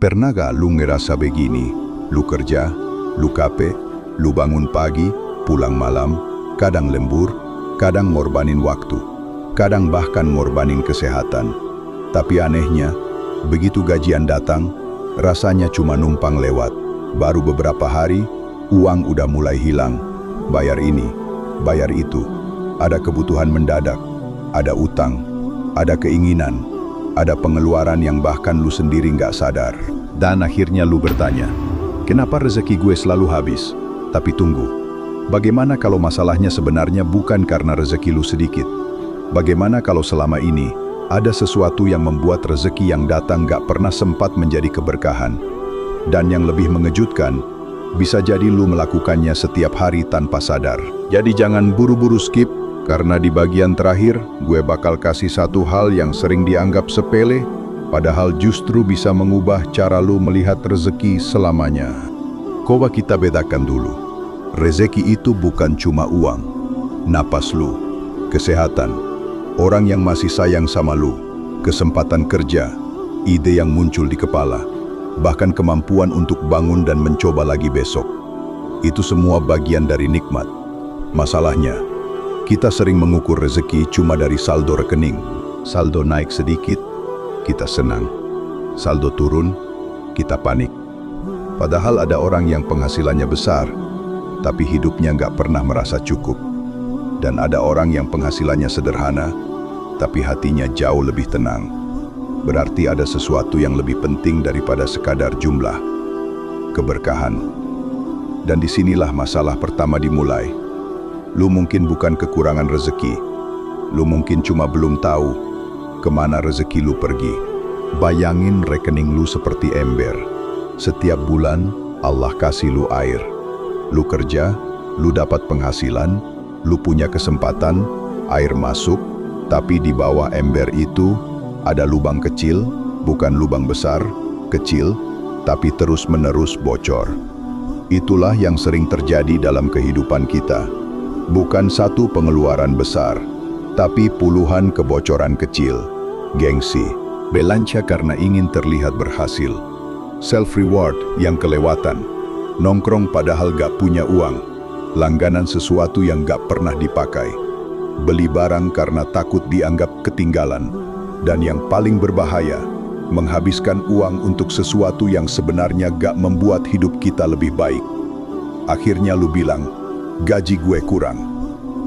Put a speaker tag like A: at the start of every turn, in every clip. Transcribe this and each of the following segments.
A: Pernah gak lu ngerasa begini? Lu kerja, lu capek, lu bangun pagi, pulang malam, kadang lembur, kadang ngorbanin waktu, kadang bahkan ngorbanin kesehatan. Tapi anehnya, begitu gajian datang, rasanya cuma numpang lewat. Baru beberapa hari, uang udah mulai hilang. Bayar ini, bayar itu. Ada kebutuhan mendadak, ada utang, ada keinginan, ada pengeluaran yang bahkan lu sendiri nggak sadar. Dan akhirnya lu bertanya, kenapa rezeki gue selalu habis? Tapi tunggu, bagaimana kalau masalahnya sebenarnya bukan karena rezeki lu sedikit? Bagaimana kalau selama ini ada sesuatu yang membuat rezeki yang datang nggak pernah sempat menjadi keberkahan? Dan yang lebih mengejutkan, bisa jadi lu melakukannya setiap hari tanpa sadar. Jadi jangan buru-buru skip, karena di bagian terakhir, gue bakal kasih satu hal yang sering dianggap sepele, padahal justru bisa mengubah cara lu melihat rezeki selamanya. Coba kita bedakan dulu. Rezeki itu bukan cuma uang, napas lu, kesehatan, orang yang masih sayang sama lu, kesempatan kerja, ide yang muncul di kepala, bahkan kemampuan untuk bangun dan mencoba lagi besok. Itu semua bagian dari nikmat. Masalahnya, kita sering mengukur rezeki cuma dari saldo rekening. Saldo naik sedikit, kita senang. Saldo turun, kita panik. Padahal ada orang yang penghasilannya besar, tapi hidupnya nggak pernah merasa cukup. Dan ada orang yang penghasilannya sederhana, tapi hatinya jauh lebih tenang. Berarti ada sesuatu yang lebih penting daripada sekadar jumlah. Keberkahan. Dan disinilah masalah pertama dimulai. Lu mungkin bukan kekurangan rezeki. Lu mungkin cuma belum tahu kemana rezeki lu pergi. Bayangin rekening lu seperti ember. Setiap bulan Allah kasih lu air. Lu kerja, lu dapat penghasilan, lu punya kesempatan, air masuk, tapi di bawah ember itu ada lubang kecil, bukan lubang besar, kecil, tapi terus-menerus bocor. Itulah yang sering terjadi dalam kehidupan kita. Bukan satu pengeluaran besar, tapi puluhan kebocoran kecil. Gengsi, belanca karena ingin terlihat berhasil. Self-reward yang kelewatan. Nongkrong padahal gak punya uang. Langganan sesuatu yang gak pernah dipakai. Beli barang karena takut dianggap ketinggalan. Dan yang paling berbahaya, menghabiskan uang untuk sesuatu yang sebenarnya gak membuat hidup kita lebih baik. Akhirnya lu bilang, gaji gue kurang.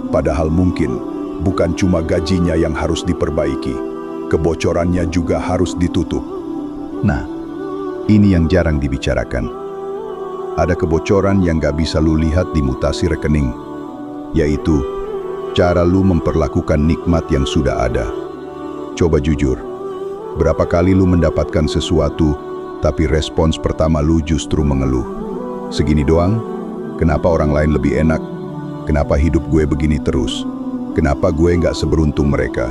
A: Padahal mungkin bukan cuma gajinya yang harus diperbaiki, kebocorannya juga harus ditutup. Nah, ini yang jarang dibicarakan. Ada kebocoran yang gak bisa lu lihat di mutasi rekening, yaitu cara lu memperlakukan nikmat yang sudah ada. Coba jujur, berapa kali lu mendapatkan sesuatu, tapi respons pertama lu justru mengeluh. Segini doang? Kenapa orang lain lebih enak? Kenapa hidup gue begini terus? Kenapa gue nggak seberuntung mereka?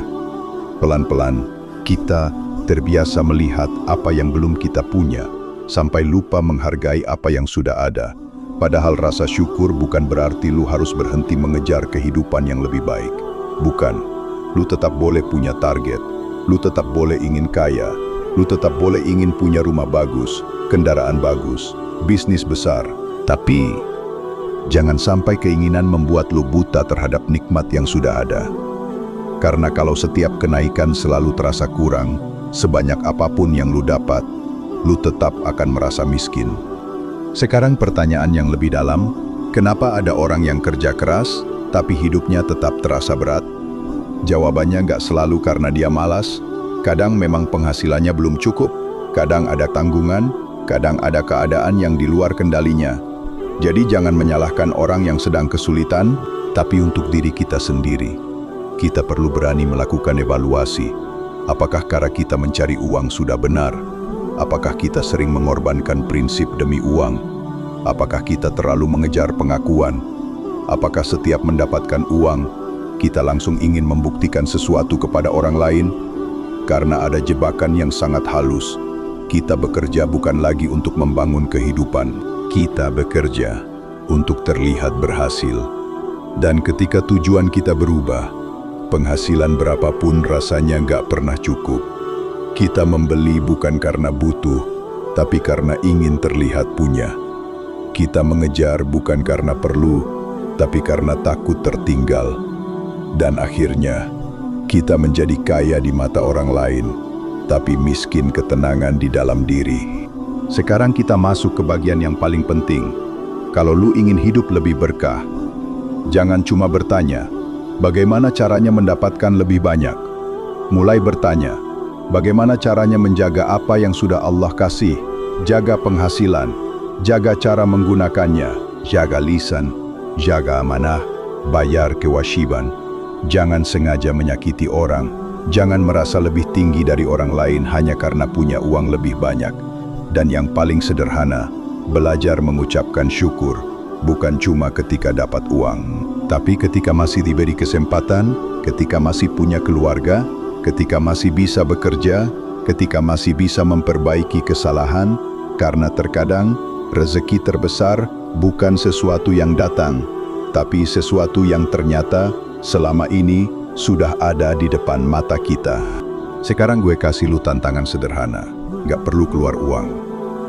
A: Pelan-pelan, kita terbiasa melihat apa yang belum kita punya, sampai lupa menghargai apa yang sudah ada. Padahal rasa syukur bukan berarti lu harus berhenti mengejar kehidupan yang lebih baik. Bukan, lu tetap boleh punya target, lu tetap boleh ingin kaya, lu tetap boleh ingin punya rumah bagus, kendaraan bagus, bisnis besar. Tapi jangan sampai keinginan membuat lu buta terhadap nikmat yang sudah ada. Karena kalau setiap kenaikan selalu terasa kurang, sebanyak apapun yang lu dapat, lu tetap akan merasa miskin. Sekarang pertanyaan yang lebih dalam, kenapa ada orang yang kerja keras, tapi hidupnya tetap terasa berat? Jawabannya nggak selalu karena dia malas, kadang memang penghasilannya belum cukup, kadang ada tanggungan, kadang ada keadaan yang di luar kendalinya. Jadi jangan menyalahkan orang yang sedang kesulitan, tapi untuk diri kita sendiri. Kita perlu berani melakukan evaluasi. Apakah cara kita mencari uang sudah benar? Apakah kita sering mengorbankan prinsip demi uang? Apakah kita terlalu mengejar pengakuan? Apakah setiap mendapatkan uang, kita langsung ingin membuktikan sesuatu kepada orang lain? Karena ada jebakan yang sangat halus. Kita bekerja bukan lagi untuk membangun kehidupan. Kita bekerja untuk terlihat berhasil. Dan ketika tujuan kita berubah, penghasilan berapapun rasanya nggak pernah cukup. Kita membeli bukan karena butuh, tapi karena ingin terlihat punya. Kita mengejar bukan karena perlu, tapi karena takut tertinggal. Dan akhirnya, kita menjadi kaya di mata orang lain, tapi miskin ketenangan di dalam diri. Sekarang kita masuk ke bagian yang paling penting. Kalau lu ingin hidup lebih berkah, jangan cuma bertanya, bagaimana caranya mendapatkan lebih banyak? Mulai bertanya, bagaimana caranya menjaga apa yang sudah Allah kasih? Jaga penghasilan, jaga cara menggunakannya, jaga lisan, jaga amanah, bayar kewajiban. Jangan sengaja menyakiti orang, jangan merasa lebih tinggi dari orang lain hanya karena punya uang lebih banyak. Dan yang paling sederhana, belajar mengucapkan syukur, bukan cuma ketika dapat uang, tapi ketika masih diberi kesempatan, ketika masih punya keluarga, ketika masih bisa bekerja, ketika masih bisa memperbaiki kesalahan, karena terkadang rezeki terbesar bukan sesuatu yang datang, tapi sesuatu yang ternyata selama ini sudah ada di depan mata kita. Sekarang gue kasih lu tantangan sederhana, gak perlu keluar uang.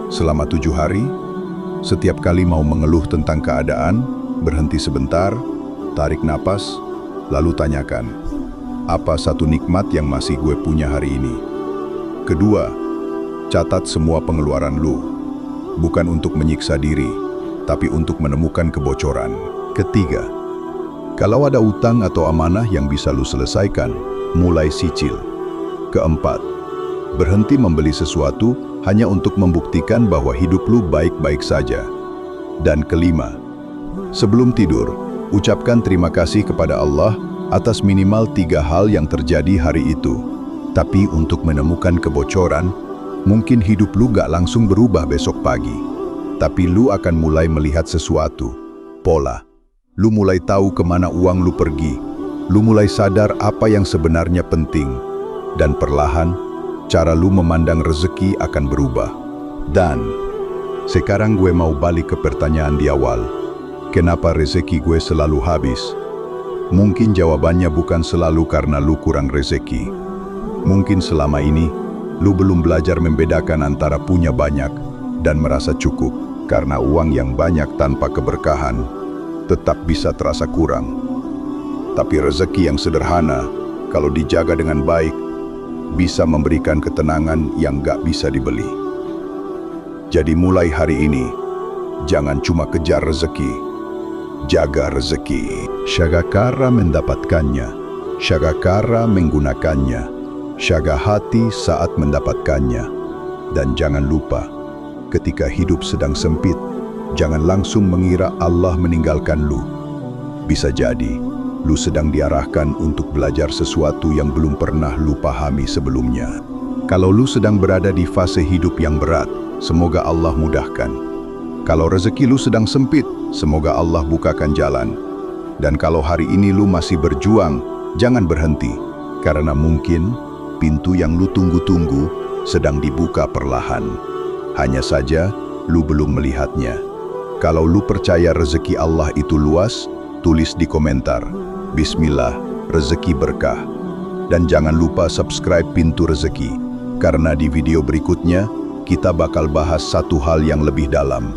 A: Selama 7 hari, setiap kali mau mengeluh tentang keadaan, berhenti sebentar, tarik napas, lalu tanyakan, apa satu nikmat yang masih gue punya hari ini? Kedua, catat semua pengeluaran lu, bukan untuk menyiksa diri, tapi untuk menemukan kebocoran. Ketiga, kalau ada utang atau amanah yang bisa lu selesaikan, mulai cicil. Keempat, berhenti membeli sesuatu hanya untuk membuktikan bahwa hidup lu baik-baik saja. Dan kelima, sebelum tidur, ucapkan terima kasih kepada Allah atas minimal 3 hal yang terjadi hari itu. Tapi untuk menemukan kebocoran, mungkin hidup lu gak langsung berubah besok pagi. Tapi lu akan mulai melihat sesuatu, pola. Lu mulai tahu kemana uang lu pergi. Lu mulai sadar apa yang sebenarnya penting. Dan perlahan, cara lu memandang rezeki akan berubah. Dan sekarang gue mau balik ke pertanyaan di awal. Kenapa rezeki gue selalu habis? Mungkin jawabannya bukan selalu karena lu kurang rezeki. Mungkin selama ini, lu belum belajar membedakan antara punya banyak dan merasa cukup. Karena uang yang banyak tanpa keberkahan tetap bisa terasa kurang. Tapi rezeki yang sederhana, kalau dijaga dengan baik, bisa memberikan ketenangan yang gak bisa dibeli. Jadi mulai hari ini, jangan cuma kejar rezeki, jaga rezeki. Syagakara mendapatkannya, syagakara menggunakannya, syaga hati saat mendapatkannya. Dan jangan lupa, ketika hidup sedang sempit, jangan langsung mengira Allah meninggalkan lu. Bisa jadi, lu sedang diarahkan untuk belajar sesuatu yang belum pernah lu pahami sebelumnya. Kalau lu sedang berada di fase hidup yang berat, semoga Allah mudahkan. Kalau rezeki lu sedang sempit, semoga Allah bukakan jalan. Dan kalau hari ini lu masih berjuang, jangan berhenti. Karena mungkin pintu yang lu tunggu-tunggu sedang dibuka perlahan. Hanya saja, lu belum melihatnya. Kalau lu percaya rezeki Allah itu luas, tulis di komentar, Bismillah, rezeki berkah. Dan jangan lupa subscribe Pintu Rezeki, karena di video berikutnya, kita bakal bahas satu hal yang lebih dalam.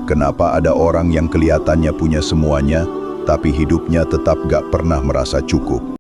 A: Kenapa ada orang yang kelihatannya punya semuanya, tapi hidupnya tetap gak pernah merasa cukup?